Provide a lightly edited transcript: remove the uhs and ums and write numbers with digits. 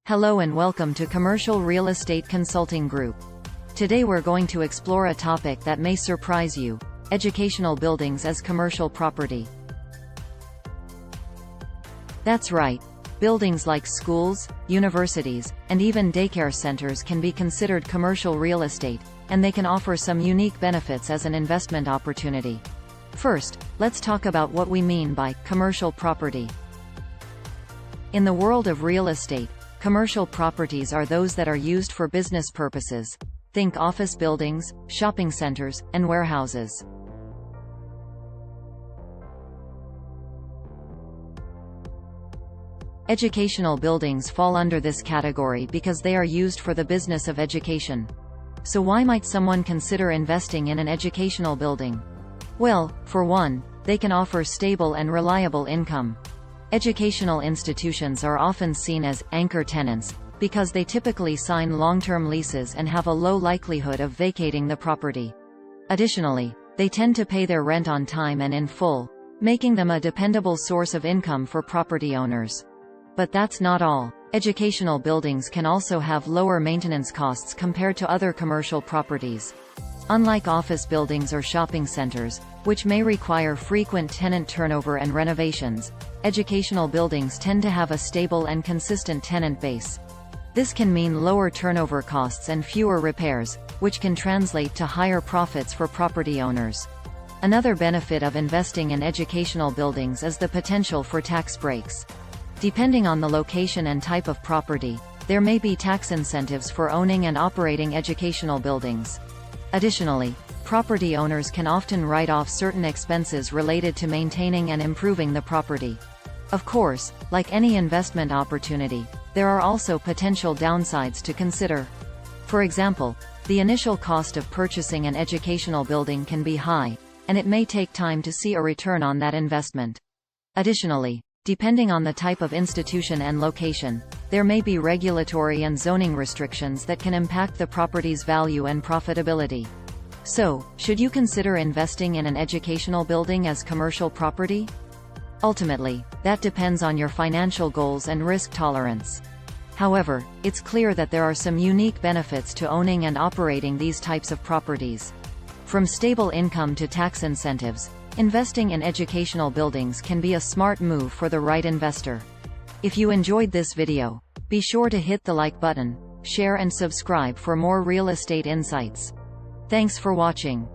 Hello and welcome to Commercial Real Estate Consulting Group. Today we're going to explore a topic that may surprise you: educational buildings as commercial property. That's right. Buildings like schools, universities, and even daycare centers can be considered commercial real estate, and they can offer some unique benefits as an investment opportunity. First, let's talk about what we mean by commercial property. In the world of real estate, commercial properties are those that are used for business purposes. Think office buildings, shopping centers, and warehouses. Educational buildings fall under this category because they are used for the business of education. So why might someone consider investing in an educational building? Well, for one, they can offer stable and reliable income. Educational institutions are often seen as anchor tenants because they typically sign long-term leases and have a low likelihood of vacating the property. Additionally, they tend to pay their rent on time and in full, making them a dependable source of income for property owners. But that's not all. Educational buildings can also have lower maintenance costs compared to other commercial properties. Unlike office buildings or shopping centers, which may require frequent tenant turnover and renovations, educational buildings tend to have a stable and consistent tenant base. This can mean lower turnover costs and fewer repairs, which can translate to higher profits for property owners. Another benefit of investing in educational buildings is the potential for tax breaks. Depending on the location and type of property, there may be tax incentives for owning and operating educational buildings. Additionally, property owners can often write off certain expenses related to maintaining and improving the property. Of course, like any investment opportunity, there are also potential downsides to consider. For example, the initial cost of purchasing an educational building can be high, and it may take time to see a return on that investment. Additionally, depending on the type of institution and location, there may be regulatory and zoning restrictions that can impact the property's value and profitability. So, should you consider investing in an educational building as commercial property? Ultimately, that depends on your financial goals and risk tolerance. However, it's clear that there are some unique benefits to owning and operating these types of properties. From stable income to tax incentives, investing in educational buildings can be a smart move for the right investor. If you enjoyed this video, be sure to hit the like button, share and subscribe for more real estate insights. Thanks for watching.